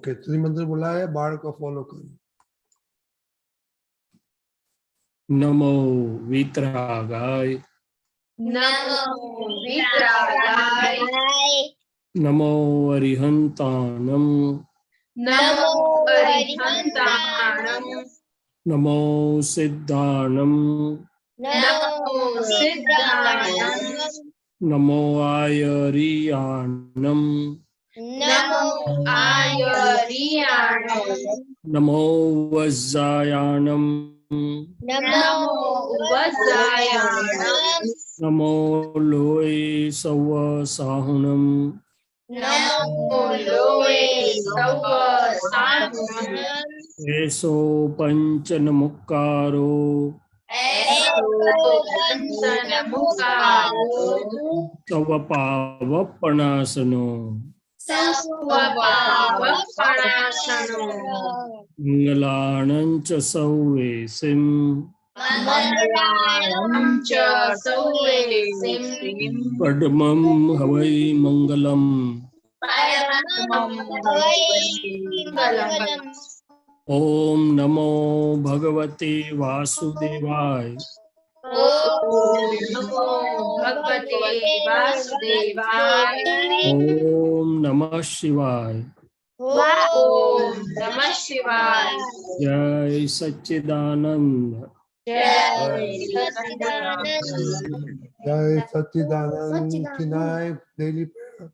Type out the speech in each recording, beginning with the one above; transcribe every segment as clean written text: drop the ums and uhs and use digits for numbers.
Okay, त्रिमंत्र बोला है, बाढ़ को फॉलो करो। नमो वीतरागाय, नमो वितरागाय, नमो अरिहंताणं, नमो अरिहंताणं, नमो सिद्धाणं, नमो सिद्धाणं, नमो आयरियाणं, नमो आयरियाणं, नमो वज्रायाणं, नमो वज्रायाणं, नमो लोये सवसाहुणं, नमो लोये सवसाहुणं, एषो पंचनमुक्कारो, ऐसो पंचनमुक्कारो, तवपावपणासनो, स्वपावपणासनो, मंगलानं च सौवेसिं, मङ्गलानं च सौवेसिं, पद्मं हवै मंगलम्। परमं हवै मङ्गलम्। ओम नमो भगवते वासुदेवाय, ओम नमो भगवते वासुदेवाय, ओम नमः शिवाय। ओम नमः शिवाय। जय सच्चिदानंद। जय सच्चिदानंद। जय सच्चिदानंद। Tonight, daily prayer.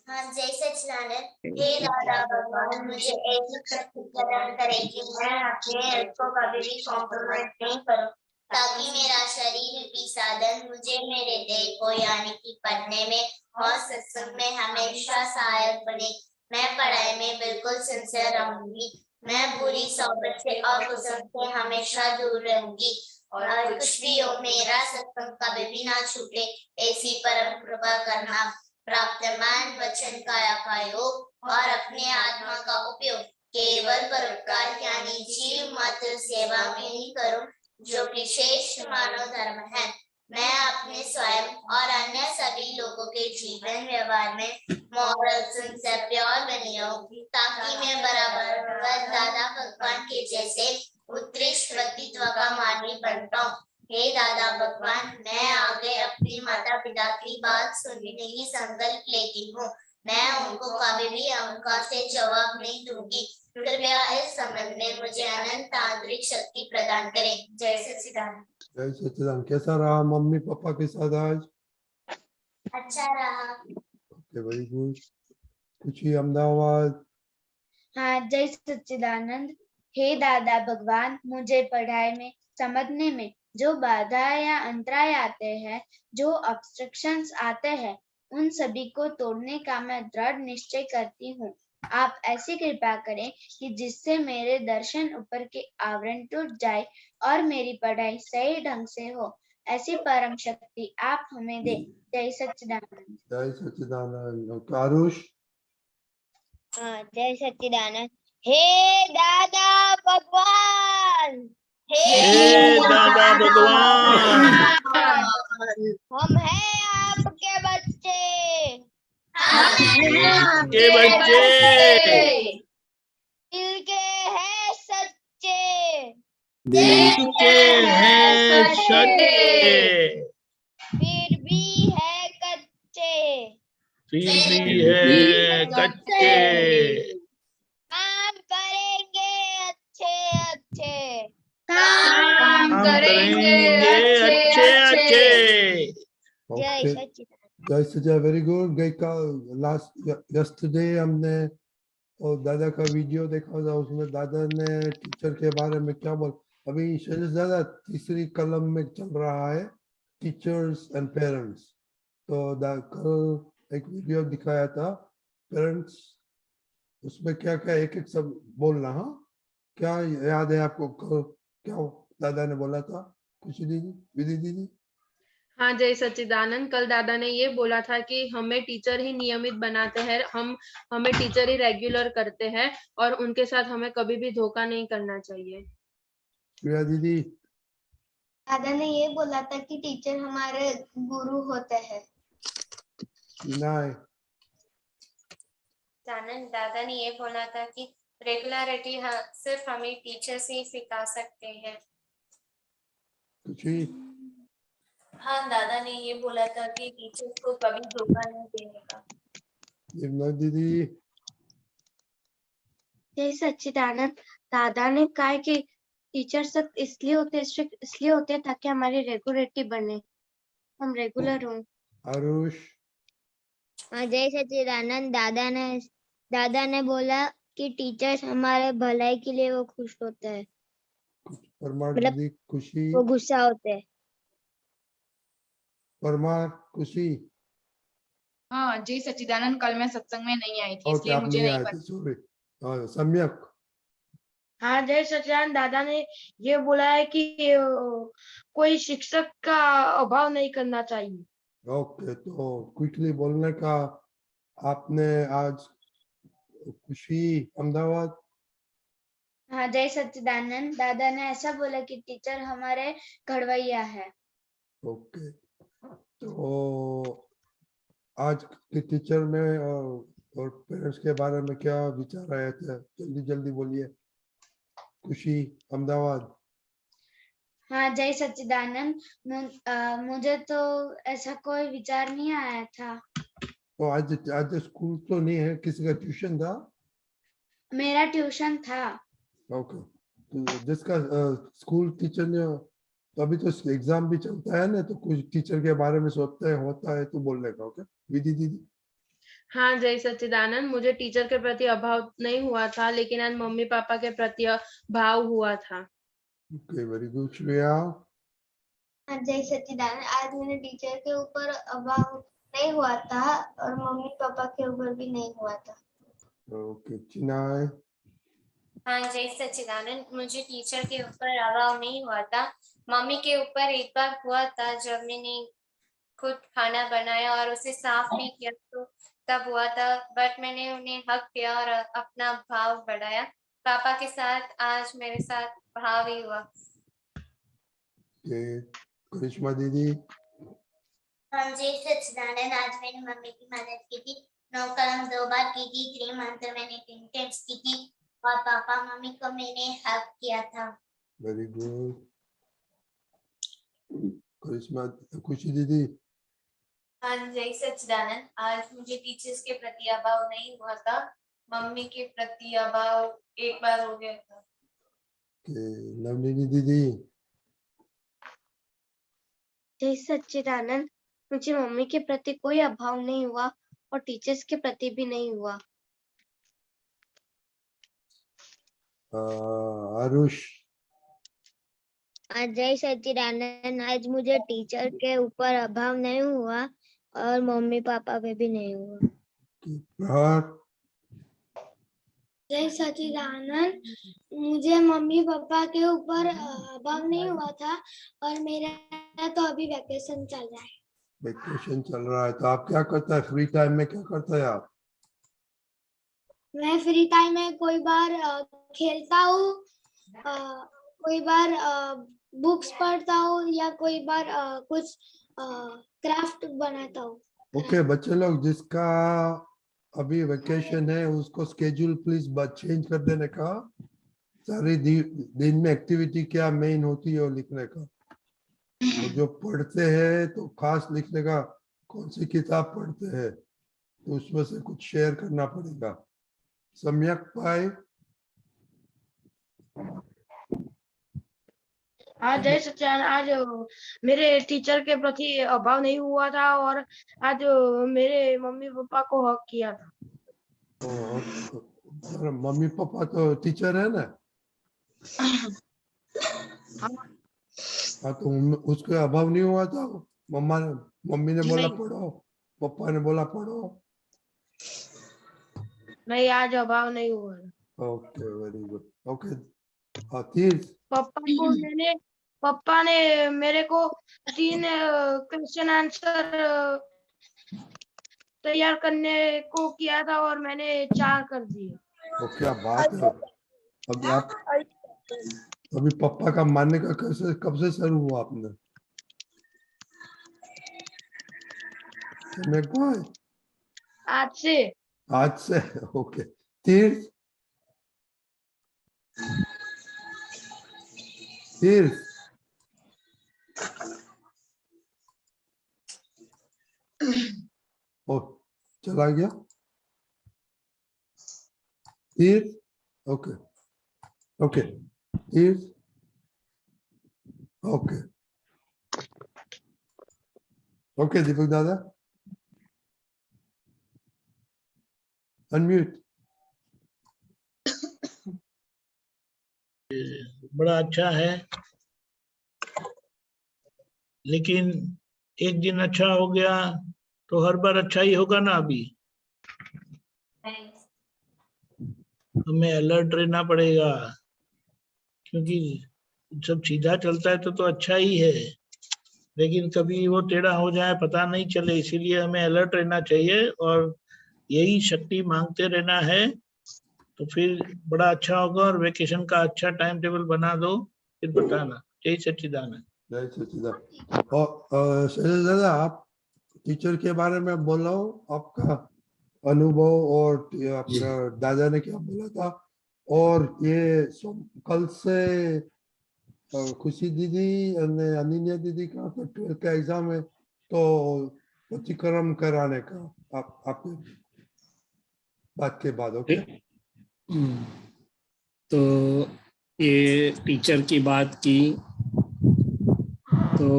हाँ, जय सच्चिदानंद। हे दादा भगवान, मुझे ऐसी शक्ति प्रदान करें कि मैं अपने हेल्थ को कभी भी कॉम्प्रोमाइज नहीं करूं, ताकि मेरा शरीर रूपी साधन मुझे मेरे देह को यानी कि पढ़ने में और सत्संग में हमेशा सहायक बने। मैं पढ़ाई में बिल्कुल सिंसियर रहूंगी। मैं बुरी सोबत से और कुसंग से हमेशा दूर रहूंगी, और कुछ भी हो मेरा सत्संग कभी भी ना छूटे, ऐसी परम कृपा करना। प्राप्तमान वचन काया का योग और अपने आत्मा का उपयोग केवल परोपकार यानी जीव मात्र सेवा में ही करूं, जो कि श्रेष्ठ मानव धर्म है। मैं अपने स्वयं और अन्य सभी लोगों के जीवन व्यवहार में मॉरल सिंसियर प्योर बनी रहूं, ताकि मैं बराबर दादा भगवान के जैसे उत्कृष्ट व्यक्तित्व का मानवी बन पाऊं। हे दादा भगवान, मैं आगे अपने माता पिता की बात सुनने की संकल्प लेती हूँ। मैं उनको कभी भी अहंकार से जवाब नहीं दूंगी। कृपया इस संबंध में मुझे अनंत आंतरिक शक्ति प्रदान करें। जय सच्चिदानंद। जय सच्चिदानंद। कैसा रहा मम्मी पापा के साथ आज? अच्छा रहा। Okay, very good. खुशी अहमदाबाद। हाँ, जय सच्चिदानंद। हे दादा भगवान, मुझे पढ़ाई में समझने में जो बाधा या अंतराय आते हैं, जो ऑब्स्ट्रक्शंस आते हैं, उन सभी को तोड़ने का मैं दृढ़ निश्चय करती हूँ। आप ऐसी कृपा करें कि जिससे मेरे दर्शन ऊपर के आवरण टूट जाए और मेरी पढ़ाई सही ढंग से हो, ऐसी परम शक्ति आप हमें दे। जय सच्चिदानंद। जय सच्चिदानंद। आरुष। जय सच्चिदानंद। हे दादा भगवान, हे दादा भगवान, हम हैं आपके बच्चे, के बच्चे दिल के हैं सच्चे, दिल के हैं सच्चे, फिर भी है कच्चे, फिर भी है कच्चे। काम करेंगे अच्छे अच्छे, काम करेंगे अच्छे अच्छे। जय ओके, सच्चिदानंद। जय सच्चिदानंद। Very good. गई का लास्ट यस्टरडे हमने और दादा का वीडियो देखा था, उसमें दादा ने टीचर के बारे में क्या बोल। अभी शैलेश दादा तीसरी कलम में चल रहा है, टीचर्स एंड पेरेंट्स। तो कल एक वीडियो दिखाया था पेरेंट्स, उसमें क्या क्या एक एक सब बोलना। हाँ, क्या याद है आपको क्या दादा ने बोला था? खुशी दीदी, विधि दीदी। हाँ, जय सच्चिदानंद। कल दादा ने ये बोला था कि हमें टीचर ही नियमित बनाते हैं, हमें टीचर ही रेगुलर करते हैं, और उनके साथ हमें कभी भी धोखा नहीं करना चाहिए। प्रिया दीदी। दादा ने ये बोला था कि टीचर हमारे गुरु होते हैं। नहीं, जानन दादा ने ये बोला था कि रेगुलरिटी सिर्फ हमें टीचर से ही सिखा सकते हैं। खुशी हाँ, दादा ने ये बोला था कि टीचर्स को कभी धोखा नहीं देने का। यमुना दीदी जय सच्चिदानंद, दादा ने कहा कि टीचर सख्त इसलिए होते, स्ट्रिक्ट इसलिए होते हैं ताकि हमारी रेगुलरिटी बने, हम रेगुलर हों। आरुष जय सच्चिदानंद, दादा ने बोला कि टीचर्स हमारे भलाई के लिए वो खुश होते हैं, परमार मतलब दीदी खुशी वो गुस्सा होते हैं। परमार खुशी हाँ जय सच्चिदानंद, कल मैं सत्संग में नहीं आई थी ओके इसलिए आप मुझे नहीं नहीं आए पता। थे सॉरी सम्यक हाँ जय सच्चिदानंद, दादा ने ये बोला है कि कोई शिक्षक का अभाव नहीं करना चाहिए। ओके तो क्विकली बोलने का आपने आज खुशी अहमदाबाद हाँ जय सच्चिदानंद, दादा ने ऐसा बोला कि टीचर हमारे घड़वैया है। ओके तो आज के टीचर में और पेरेंट्स के बारे में क्या विचार आए थे, जल्दी जल्दी बोलिए। खुशी अहमदाबाद हाँ जय सच्चिदानंद, मुझे तो ऐसा कोई विचार नहीं आया था। तो आज स्कूल तो नहीं है, किसी का ट्यूशन था? मेरा ट्यूशन था। ओके तो जिसका स्कूल टीचर ने, तो अभी तो एग्जाम भी चलता है ना, तो कुछ टीचर के बारे में सोचते हैं, होता है तो बोलने का। ओके विधि दीदी हाँ जय सच्चिदानंद, मुझे टीचर के प्रति अभाव नहीं हुआ था, लेकिन आज मम्मी पापा के प्रति भाव हुआ था। Okay very good. श्रेया जय सच्चिदानंद, आज मैंने टीचर के ऊपर अभाव नहीं हुआ था और मम्मी पापा के ऊपर भी नहीं हुआ था। ओके चिनाय हाँ जय सच्चिदानंद, मुझे टीचर के ऊपर अभाव नहीं हुआ था, मम्मी के ऊपर एक बार हुआ था जब मैंने खुद खाना बनाया और उसे साफ भी किया, तो तब हुआ था, बट मैंने उन्हें हक दिया और अपना भाव बढ़ाया। पापा के साथ आज मेरे साथ भाव ही हुआ। के करिश्मा दीदी हाँ जय सच्चिदानंद, आज मैंने मम्मी की मदद की थी, 9 कलम 2 बार की थी, 3 मंत्र मैंने 10 टाइम्स की थी और पापा मम्मी को मैंने हक किया था। Very good. करिश्मा खुशी दीदी हाँ जय सच्चिदानंद, आज मुझे टीचर्स के प्रति अभाव नहीं हुआ था, मम्मी के प्रति अभाव एक बार हो गया था। के नवनीनी दीदी जय सच्चिदानंद, मुझे मम्मी के प्रति कोई अभाव नहीं हुआ और टीचर्स के प्रति भी नहीं हुआ। आरुष जय सच्चिदानंद, आज मुझे टीचर के ऊपर अभाव नहीं हुआ और मम्मी पापा पे भी नहीं हुआ। प्रहार जय सच्चिदानंद, मुझे मम्मी पापा के ऊपर अभाव नहीं हुआ था और मेरा तो अभी वैकेशन चल रहा है। वेकेशन चल रहा है, तो आप क्या करता है फ्री टाइम में, क्या करता है आप? मैं फ्री टाइम में कोई बार खेलता हूँ, कोई बार बुक्स पढ़ता हूँ या कोई बार कुछ क्राफ्ट बनाता हूँ। ओके बच्चे लोग, जिसका अभी वेकेशन है उसको स्केड्यूल प्लीज चेंज कर देने का, सारी दिन में एक्टिविटी क्या मेन होती है वो लिखने का। और जो पढ़ते हैं तो खास लिखने का, कौन सी किताब पढ़ते हैं, तो उसमें से कुछ शेयर करना पड़ेगा। सम्यक पाए आज जय सच्चिदानंद, आज मेरे टीचर के प्रति अभाव नहीं हुआ था और आज मेरे मम्मी पापा को हक किया था। तो मम्मी पापा तो टीचर है ना, हाँ तो उसके अभाव नहीं हुआ था। मम्मी ने बोला पढ़ो, पापा ने बोला पढ़ो। नहीं, आज अभाव नहीं हुआ। Okay very good. ओके तीर्थ पापा ने मेरे को 3 क्वेश्चन आंसर तैयार करने को किया था और मैंने 4 कर दिए। तो क्या बात है। अभी आप अभी पापा का मानने का कैसे, कब से शुरू हुआ आपने? समय को है? आज से आज से ओके। तीर्थ तीर्थ ओ चला गया तीर्थ। ओके ओके तीर्थ ओके ओके दीपक दादा अनम्यूट। बड़ा अच्छा है, लेकिन एक दिन अच्छा हो गया तो हर बार अच्छा ही होगा ना। अभी हमें अलर्ट रहना पड़ेगा, क्योंकि सब सीधा चलता है तो अच्छा ही है, लेकिन कभी वो टेढ़ा हो जाए पता नहीं चले, इसीलिए हमें अलर्ट रहना चाहिए और यही शक्ति मांगते रहना है, तो फिर बड़ा अच्छा होगा। और वेकेशन का अच्छा टाइम टेबल बना दो, फिर बताना। जय सच्चिदानंद। जय सच्चिदानंद। और शैलेश दादा, आप टीचर के बारे में बोल रहा हूँ, आपका अनुभव और आपका दादा ने क्या बोला था, और ये कल से खुशी दीदी और अनिन्या दीदी का तो 12th का एग्जाम है, तो प्रतिक्रम कराने का आप बात के बाद। ओके तो ये टीचर की बात की, तो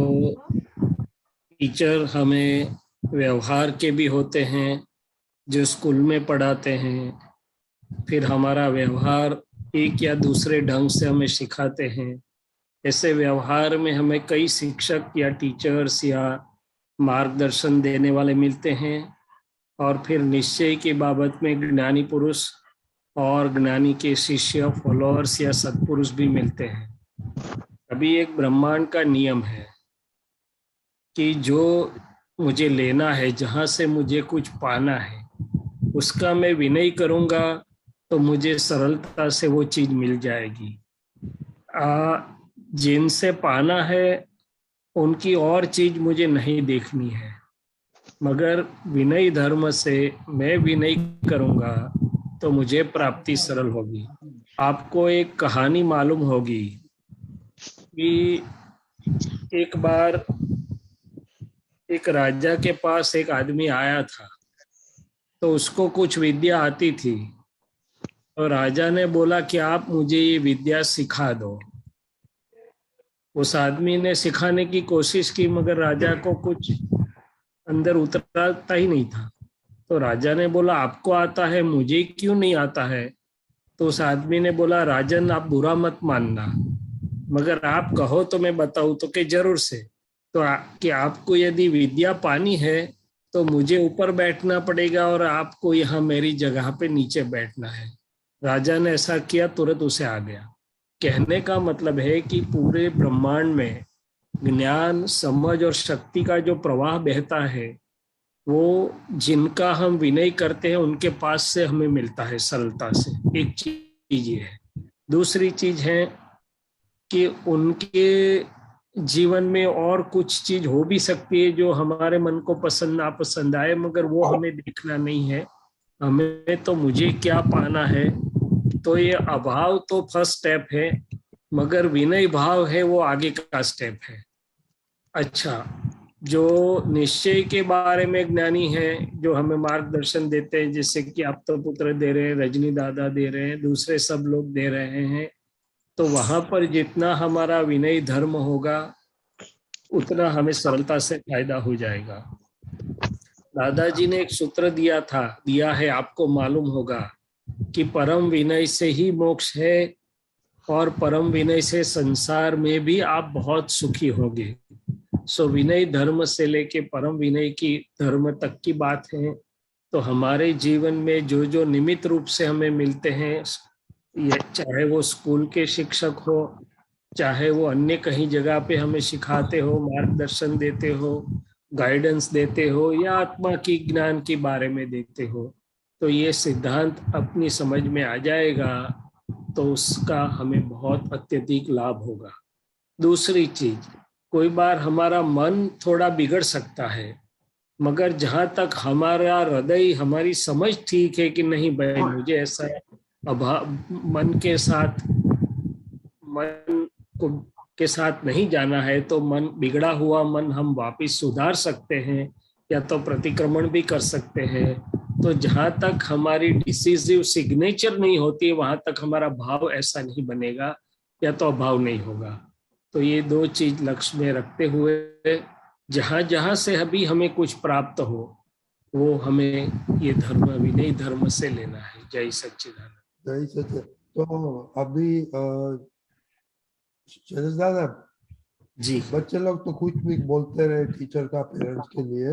टीचर हमें व्यवहार के भी होते हैं जो स्कूल में पढ़ाते हैं, फिर हमारा व्यवहार एक या दूसरे ढंग से हमें सिखाते हैं। ऐसे व्यवहार में हमें कई शिक्षक या टीचर्स या मार्गदर्शन देने वाले मिलते हैं, और फिर निश्चय की बाबत में ज्ञानी पुरुष और ज्ञानी के शिष्य फॉलोअर्स या सत्पुरुष भी मिलते हैं। अभी एक ब्रह्मांड का नियम है कि जो मुझे लेना है, जहाँ से मुझे कुछ पाना है, उसका मैं विनय करूँगा तो मुझे सरलता से वो चीज़ मिल जाएगी। जिनसे पाना है उनकी और चीज़ मुझे नहीं देखनी है, मगर विनय धर्म से मैं विनय करूँगा तो मुझे प्राप्ति सरल होगी। आपको एक कहानी मालूम होगी कि एक बार एक राजा के पास एक आदमी आया था, तो उसको कुछ विद्या आती थी, और राजा ने बोला कि आप मुझे ये विद्या सिखा दो। उस आदमी ने सिखाने की कोशिश की, मगर राजा को कुछ अंदर उतरता ही नहीं था। तो राजा ने बोला आपको आता है, मुझे क्यों नहीं आता है? तो उस आदमी ने बोला राजन आप बुरा मत मानना, मगर आप कहो तो मैं बताऊं। तो कि जरूर से, तो कि आपको यदि विद्या पानी है तो मुझे ऊपर बैठना पड़ेगा और आपको यहाँ मेरी जगह पे नीचे बैठना है। राजा ने ऐसा किया, तुरंत उसे आ गया। कहने का मतलब है कि पूरे ब्रह्मांड में ज्ञान, समझ और शक्ति का जो प्रवाह बहता है, वो जिनका हम विनय करते हैं उनके पास से हमें मिलता है सरलता से। एक चीज ये है। दूसरी चीज है कि उनके जीवन में और कुछ चीज हो भी सकती है जो हमारे मन को पसंद नापसंद आए, मगर वो हमें देखना नहीं है। हमें तो मुझे क्या पाना है, तो ये अभाव तो फर्स्ट स्टेप है, मगर विनय भाव है वो आगे का स्टेप है। अच्छा, जो निश्चय के बारे में ज्ञानी है, जो हमें मार्गदर्शन देते हैं, जैसे कि आप तो पुत्र दे रहे हैं, रजनी दादा दे रहे हैं, दूसरे सब लोग दे रहे हैं, तो वहां पर जितना हमारा विनय धर्म होगा उतना हमें सरलता से फायदा हो जाएगा। दादाजी ने एक सूत्र दिया है, आपको मालूम होगा कि परम विनय से ही मोक्ष है, और परम विनय से संसार में भी आप बहुत सुखी होंगे। सो विनय धर्म से लेके परम विनय की धर्म तक की बात है। तो हमारे जीवन में जो जो निमित्त रूप से हमें मिलते हैं, चाहे वो स्कूल के शिक्षक हो, चाहे वो अन्य कहीं जगह पे हमें सिखाते हो, मार्गदर्शन देते हो, गाइडेंस देते हो, या आत्मा की ज्ञान के बारे में देते हो, तो ये सिद्धांत अपनी समझ में आ जाएगा तो उसका हमें बहुत अत्यधिक लाभ होगा। दूसरी चीज, कोई बार हमारा मन थोड़ा बिगड़ सकता है, मगर जहां तक हमारा हृदय, हमारी समझ ठीक है कि नहीं भाई मुझे ऐसा अभाव, मन के साथ, मन को के साथ नहीं जाना है, तो मन, बिगड़ा हुआ मन हम वापस सुधार सकते हैं या तो प्रतिक्रमण भी कर सकते हैं। तो जहां तक हमारी डिसिसिव सिग्नेचर नहीं होती है वहां तक हमारा भाव ऐसा नहीं बनेगा या तो अभाव नहीं होगा। तो ये दो चीज लक्ष्य में रखते हुए जहां जहां से अभी हमें कुछ प्राप्त हो वो हमें ये धर्म, विनय धर्म से लेना है। जय सच्चिदानंद। जय सच्चिदानंद। तो अभी शैलेश दादा जी, बच्चे लोग तो कुछ भी बोलते रहे टीचर का पेरेंट्स के लिए,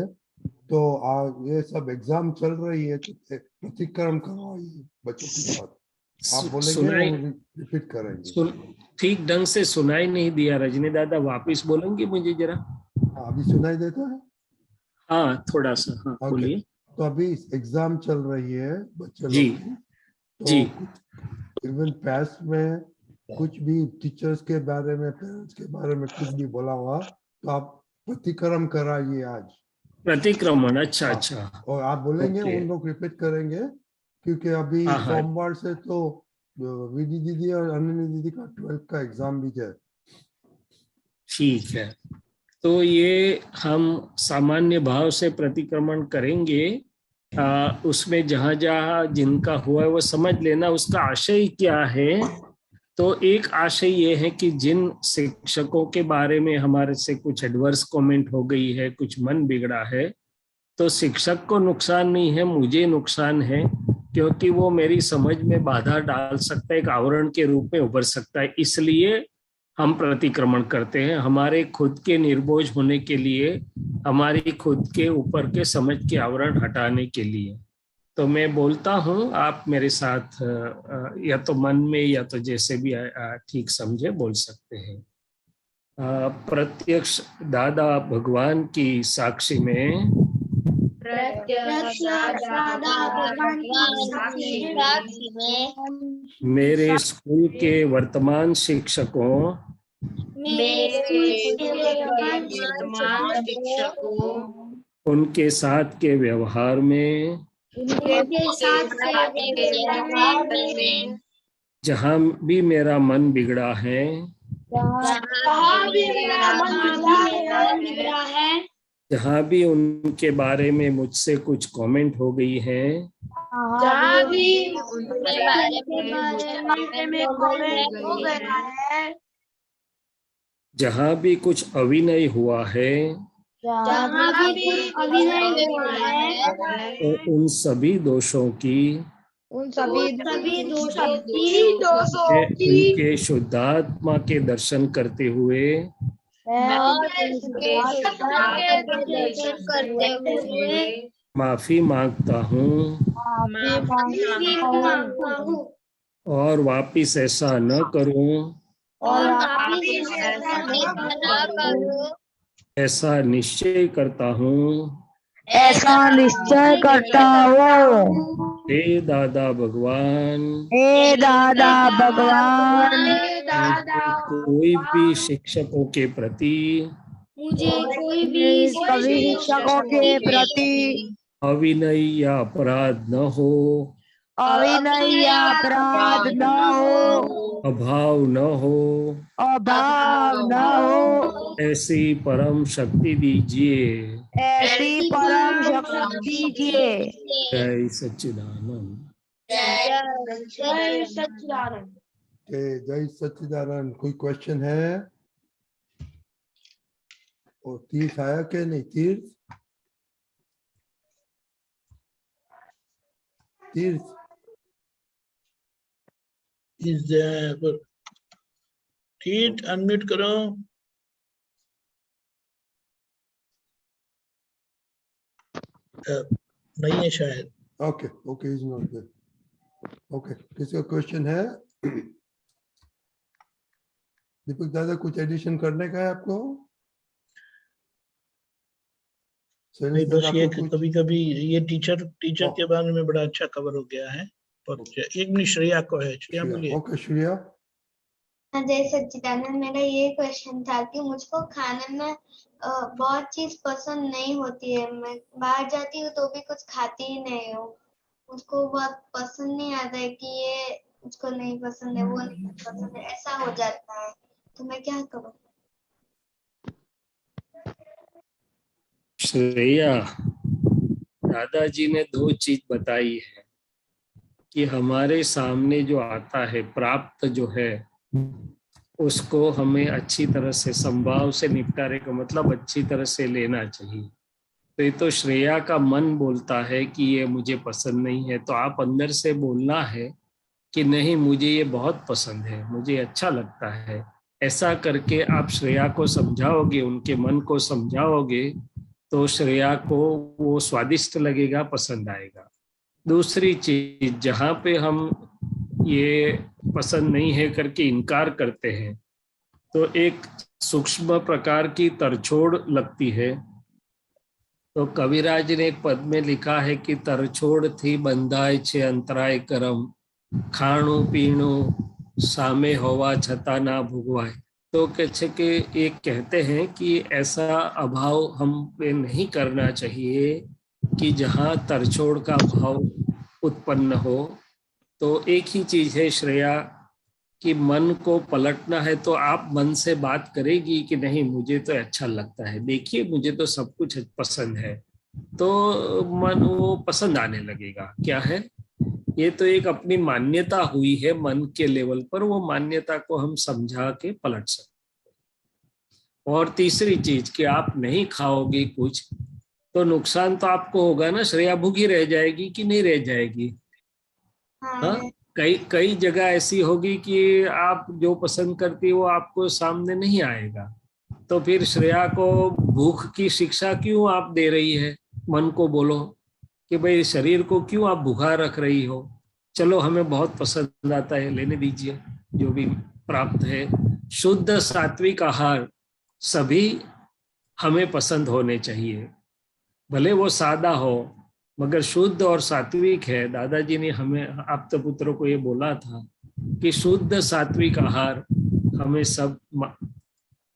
तो ये सब एग्जाम चल रही है तो प्रतिक्रम करवाइए बच्चों के साथ। आप बोलेंगे रिपीट करेंगे। ठीक ढंग से सुनाई नहीं दिया रजनी दादा, वापिस बोलेंगे मुझे जरा? अभी सुनाई देता है? हाँ थोड़ा सा, हाँ बोलिए। तो अभी एग्जाम चल रही है बच्चे लोग जी की, तो जी, इवन पास्ट में कुछ भी टीचर्स के बारे में, पेरेंट्स के बारे में कुछ भी बोला हुआ तो आप प्रतिक्रम कराइए आज। प्रतिक्रमण, अच्छा अच्छा। और आप बोलेंगे ओके। उन लोग रिपीट करेंगे, क्योंकि अभी हाँ, हाँ। सोमवार से तो विधि दीदी और अनन्या दीदी का 12th का एग्जाम भी है। ठीक है, तो ये हम सामान्य भाव से प्रतिक्रमण करेंगे। उसमें जहां जहां जिनका हुआ है वो समझ लेना उसका आशय क्या है। तो एक आशय ये है कि जिन शिक्षकों के बारे में हमारे से कुछ एडवर्स कमेंट हो गई है, कुछ मन बिगड़ा है, तो शिक्षक को नुकसान नहीं है, मुझे नुकसान है, क्योंकि वो मेरी समझ में बाधा डाल सकता है, एक आवरण के रूप में उभर सकता है। इसलिए हम प्रतिक्रमण करते हैं, हमारे खुद के निर्बोझ होने के लिए, हमारी खुद के ऊपर के समझ के आवरण हटाने के लिए। तो मैं बोलता हूं, आप मेरे साथ या तो मन में या तो जैसे भी ठीक समझे बोल सकते हैं। प्रत्यक्ष दादा भगवान की साक्षी में, मेरे स्कूल के वर्तमान शिक्षकों, उनके साथ के व्यवहार में, जहाँ भी मेरा मन बिगड़ा है, जहाँ भी उनके बारे में मुझसे कुछ कमेंट हो गई है, जहाँ भी कुछ अविनय हुआ है, तो उन सभी दोषों की, उनके शुद्धात्मा के दर्शन करते हुए माफी मांगता हूँ और वापिस ऐसा न करूँ, ऐसा निश्चय करता हूँ, हे दादा भगवान, कोई भी शिक्षकों के प्रति अविनय या अपराध न हो, अभाव न हो, ऐसी परम शक्ति दीजिए। जय सच्चिदानंद। जय सच्चिदानंद। कोई क्वेश्चन है? और तीर्थ आया क्या? नहीं, तीर्थ तीर्थ अनम्यूट करो। नहीं है शायद। Okay okay, is not there. Okay, किसी का क्वेश्चन है? दीपक दादा, कुछ एडिशन करने का है आपको? नहीं, बस ये कभी कभी ये टीचर के बारे में बड़ा अच्छा कवर हो गया है। और एक मिनट, श्रेया को है। श्रेया बोलिए। ओके श्रेया। हाँ, जय सच्चिदानंद, मेरा ये क्वेश्चन था कि मुझको खाने में बहुत चीज पसंद नहीं होती है। मैं बाहर जाती हूँ तो भी कुछ खाती ही नहीं हूँ। मुझको बहुत पसंद नहीं आता है कि ये मुझको नहीं पसंद है, वो नहीं पसंद है, ऐसा हो जाता है। तो मैं क्या करूँ? श्रेया, दादाजी ने 2 चीज बताई है कि हमारे सामने जो आता है, प्राप्त जो है, उसको हमें अच्छी तरह से संभाव से निपटारे का मतलब अच्छी तरह से लेना चाहिए। तो ये तो श्रेया का मन बोलता है कि ये मुझे पसंद नहीं है, तो आप अंदर से बोलना है कि नहीं, मुझे ये बहुत पसंद है, मुझे अच्छा लगता है। ऐसा करके आप श्रेया को समझाओगे, उनके मन को समझाओगे, तो श्रेया को वो स्वादिष्ट लगेगा, पसंद आएगा। दूसरी चीज, जहाँ पे हम ये पसंद नहीं है करके इनकार करते हैं, तो एक सूक्ष्म प्रकार की तरछोड़ लगती है। तो कविराज ने एक पद में लिखा है कि तरछोड़ थी बंधाय छे अंतराय करम, खाणु पीणु सामे होवा छता ना भुगवाए। तो एक कहते हैं कि ऐसा अभाव हम पे नहीं करना चाहिए कि जहाँ तरछोड़ का भाव उत्पन्न हो। तो एक ही चीज है श्रेया कि मन को पलटना है, तो आप मन से बात करेगी कि नहीं, मुझे तो अच्छा लगता है, देखिए मुझे तो सब कुछ पसंद है, तो मन वो पसंद आने लगेगा। क्या है, ये तो एक अपनी मान्यता हुई है मन के लेवल पर, वो मान्यता को हम समझा के पलट सकते। और तीसरी चीज कि आप नहीं खाओगे कुछ तो नुकसान तो आपको होगा ना। श्रेया भूखी रह जाएगी कि नहीं रह जाएगी? हाँ, कई जगह ऐसी होगी कि आप जो पसंद करती वो आपको सामने नहीं आएगा, तो फिर श्रेया को भूख की शिक्षा क्यों आप दे रही है? मन को बोलो कि भाई शरीर को क्यों आप भूखा रख रही हो, चलो हमें बहुत पसंद आता है, लेने दीजिए जो भी प्राप्त है। शुद्ध सात्विक आहार सभी हमें पसंद होने चाहिए, भले वो सादा हो मगर शुद्ध और सात्विक है। दादाजी ने हमें आप्त पुत्रों को ये बोला था कि शुद्ध सात्विक आहार हमें सब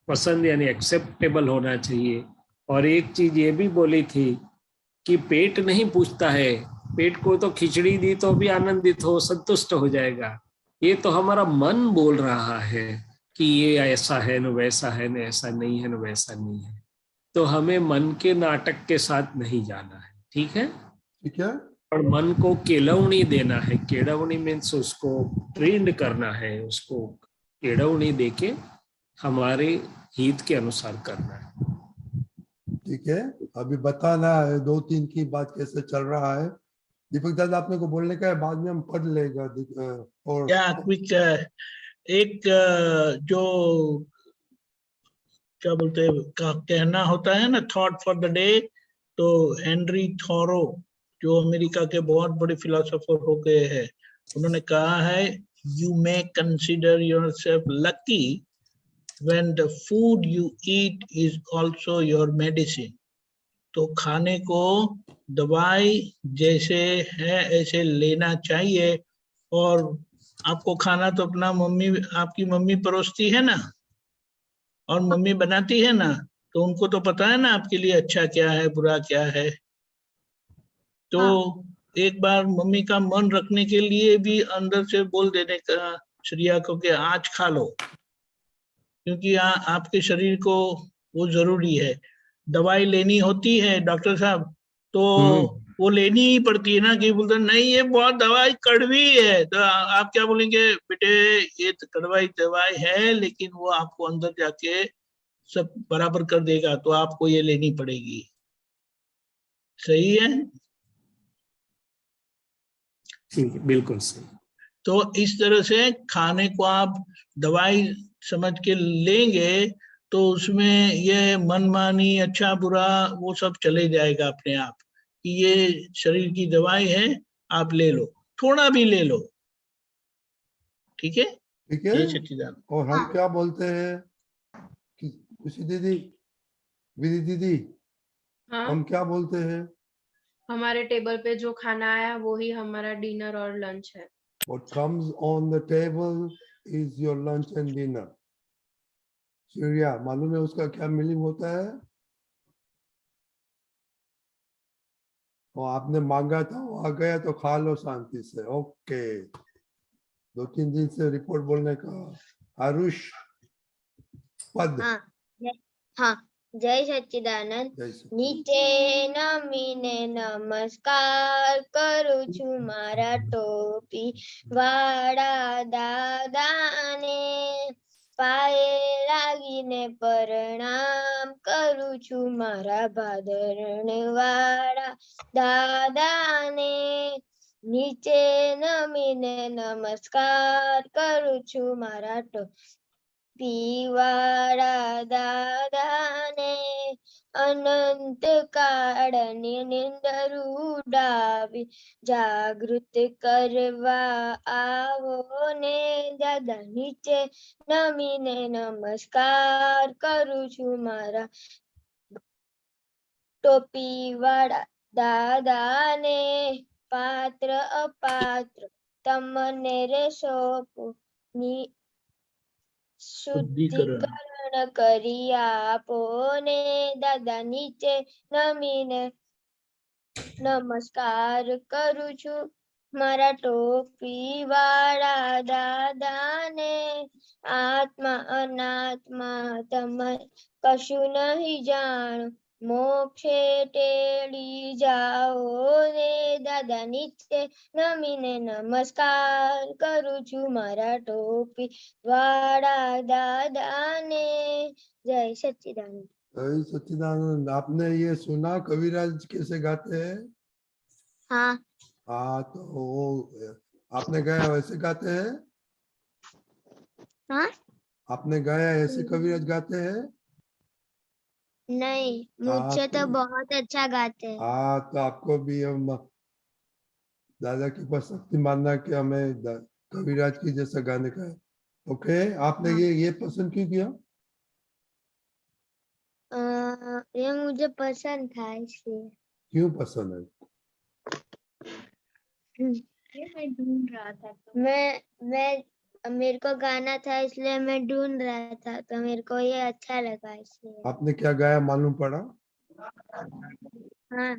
पसंद यानी एक्सेप्टेबल होना चाहिए। और एक चीज ये भी बोली थी कि पेट नहीं पूछता है, पेट को तो खिचड़ी दी तो भी आनंदित हो, संतुष्ट हो जाएगा। ये तो हमारा मन बोल रहा है कि ये ऐसा है न वैसा है न, ऐसा नहीं है न वैसा नहीं है। तो हमें मन के नाटक के साथ नहीं जाना है, ठीक है? ठीक है। और मन को केलवनी देना है। केलवनी मीन्स उसको ट्रेंड करना है, उसको केलवनी देके हमारे हित के अनुसार करना है। ठीक है, अभी बताना है 2-3 की बात कैसे चल रहा है। दीपक दादा आपने को बोलने का है, बाद में हम पढ़ लेगा। और क्या क्विक एक जो क्या बोलते हैं कहना होता है ना, थॉट फॉर द डे। तो हेनरी थॉरो जो अमेरिका के बहुत बड़े फिलोसोफर हो गए हैं, उन्होंने कहा है, you may consider yourself lucky when the food you eat is also your medicine. तो खाने को दवाई जैसे है ऐसे लेना चाहिए। और आपको खाना तो अपना आपकी मम्मी परोसती है ना, और मम्मी बनाती है ना, तो उनको तो पता है ना आपके लिए अच्छा क्या है बुरा क्या है। तो एक बार मम्मी का मन रखने के लिए भी अंदर से बोल देने का श्रेया को कि आज खा लो, क्योंकि आपके शरीर को वो जरूरी है। दवाई लेनी होती है डॉक्टर साहब, तो वो लेनी ही पड़ती है ना, कि बोलते नहीं ये बहुत दवाई कड़वी है, तो आप क्या बोलेंगे, बेटे ये तो कड़वाई दवाई है लेकिन वो आपको अंदर जाके सब बराबर कर देगा, तो आपको ये लेनी पड़ेगी। सही है? ठीक है, बिल्कुल सही। तो इस तरह से खाने को आप दवाई समझ के लेंगे तो उसमें ये मनमानी अच्छा बुरा वो सब चले जाएगा अपने आप, कि ये शरीर की दवाई है, आप ले लो, थोड़ा भी ले लो। ठीक है? ठीक है। ये सच्चिदानंद। और हम क्या बोलते हैं कि खुशी दीदी, विधि दीदी, हाँ, हम क्या बोलते हैं? हमारे टेबल पे जो खाना आया वो ही हमारा डिनर और लंच है। What comes on the table is your lunch and dinner. Surya, मालूम है उसका क्या मीनिंग होता है? और आपने मांगा था, वो आ गया तो खा लो शांति से। ओके, 2-3 दिन से रिपोर्ट बोलने का। आरुष पद। हाँ, जय सच्चिदानंद। નીચે નમીને નમસ્કાર કરું છું મારા ટોપી વાળા દાદાને, પાયે લાગીને પ્રણામ કરું છું મારા ભાદરણ વાળા દાદાને, નીચે નમીને નમસ્કાર કરું છું મારા પીવાળા દાદાને, અનંત કાળની નિંદર ઉડાવી જાગૃત કરવા આવો ને દાદા, નીચે નમીને નમસ્કાર કરું છું મારા ટોપીવાળા દાદાને, પાત્ર અપાત્ર તમને રે સોંપું, શુદ્ધિકરણ કરી આપો ને દાદા, નીચે નમીને નમસ્કાર કરું છું મારા ટોપી વાળા દાદાને, આત્મા અનાત્મા તમે કશું નહીં જાણો, મોક્ષે ટેડી જાઓ ને દાદા, નીચે નમીને નમસ્કાર કરું છું મારા ટોપી વાળા દાદાને। जय सच्चिदानंद। जय सच्चिदानंद। आपने ये सुना कविराज कैसे गाते हैं? हाँ। हाँ, तो आपने गाया वैसे गाते हैं? हाँ? आपने गाया ऐसे कविराज गाते हैं? नहीं, मुझसे तो बहुत अच्छा गाते हैं। हाँ, तो आपको भी हम दादा के पास शक्ति मानना कि हमें कविराज की जैसा गाने का है। ओके, आपने ये पसंद क्यों किया? ये मुझे पसंद था इसलिए। क्यों पसंद है? ये मैं ढूंढ रहा था तो मैं मेरे को गाना था इसलिए मैं ढूंढ रहा था, तो मेरे को ये अच्छा लगा इसलिए। आपने क्या गाया मालूम पड़ा? हाँ।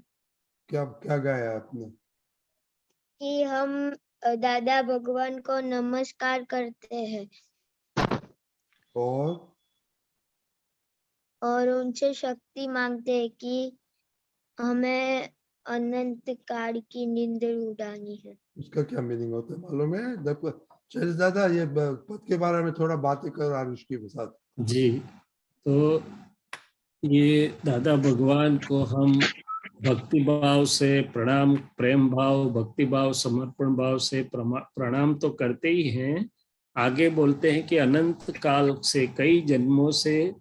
क्या गाया आपने? कि हम दादा भगवान को नमस्कार करते हैं और उनसे शक्ति मांगते हैं कि हमें अनंत काल की नींद उड़ानी है। उसका क्या मीनिंग होता है मालूम है? चलिए दादा, ये पद के बारे में थोड़ा बातें करो आरुष के साथ। जी, तो ये दादा भगवान को हम भक्ति भाव से प्रणाम, प्रेम भाव, भक्ति भाव, समर्पण भाव से प्रणाम तो करते ही हैं। आगे बोलते हैं कि अनंत काल से, कई जन्मों से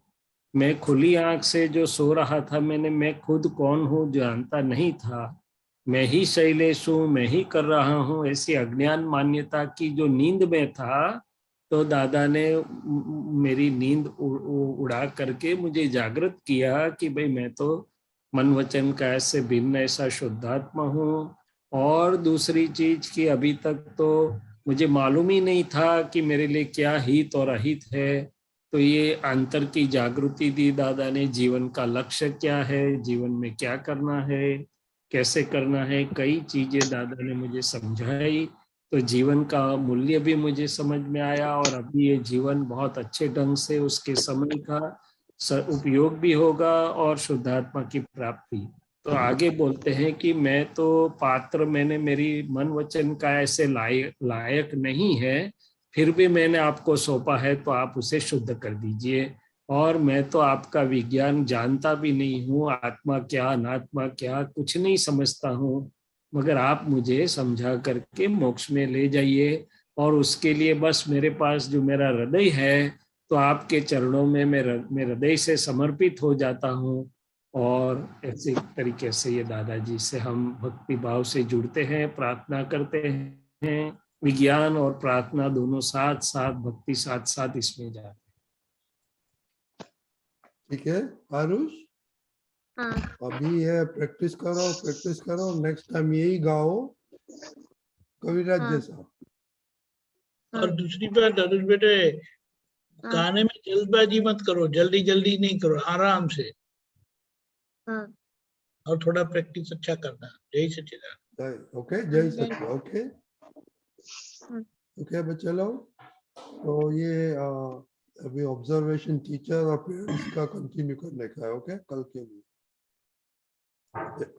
मैं खुली आंख से जो सो रहा था, मैं खुद कौन हूँ जानता नहीं था, मैं ही शैलेश हूँ, मैं ही कर रहा हूँ, ऐसी अज्ञान मान्यता की जो नींद में था, तो दादा ने मेरी नींद उड़ा करके मुझे जागृत किया कि भाई मैं तो मन वचन काया से भिन्न ऐसा शुद्धात्मा हूँ। और दूसरी चीज कि अभी तक तो मुझे मालूम ही नहीं था कि मेरे लिए क्या हित और अहित है, तो ये अंतर की जागृति दी दादा ने। जीवन का लक्ष्य क्या है, जीवन में क्या करना है, कैसे करना है, कई चीजें दादा ने मुझे समझाई, तो जीवन का मूल्य भी मुझे समझ में आया। और अभी ये जीवन बहुत अच्छे ढंग से उसके समय का उपयोग भी होगा और शुद्धात्मा की प्राप्ति। तो आगे बोलते हैं कि मैं तो पात्र, मैंने मेरी मन वचन का ऐसे लायक नहीं है, फिर भी मैंने आपको सौंपा है, तो आप उसे शुद्ध कर दीजिए। और मैं तो आपका विज्ञान जानता भी नहीं हूँ, आत्मा क्या अनात्मा क्या कुछ नहीं समझता हूँ, मगर आप मुझे समझा करके मोक्ष में ले जाइए। और उसके लिए बस मेरे पास जो मेरा हृदय है, तो आपके चरणों में मैं हृदय से समर्पित हो जाता हूँ। और ऐसे तरीके से ये दादाजी से हम भक्ति भाव से जुड़ते हैं, प्रार्थना करते हैं। विज्ञान और प्रार्थना दोनों साथ साथ, भक्ति साथ साथ इसमें जाते हैं। ठीक है आरुष? हाँ। अभी है, प्रैक्टिस करो, नेक्स्ट टाइम यही गाओ कविराज जैसा। और दूसरी बात अनुज बेटे, गाने में जल्दबाजी मत करो, जल्दी जल्दी नहीं करो, आराम से। और थोड़ा प्रैक्टिस अच्छा करना। जय सच्चिदानंद। ओके, जय सच्चिदानंद। ओके ओके बच्चे लोग, तो ये अभी ऑब्जर्वेशन टीचर और पेरेंट्स का कंटिन्यू करने का है। ओके, कल के लिए।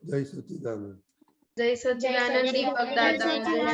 जय सच्चिदानंद। जय सच्चिदानंद दीपक दादा।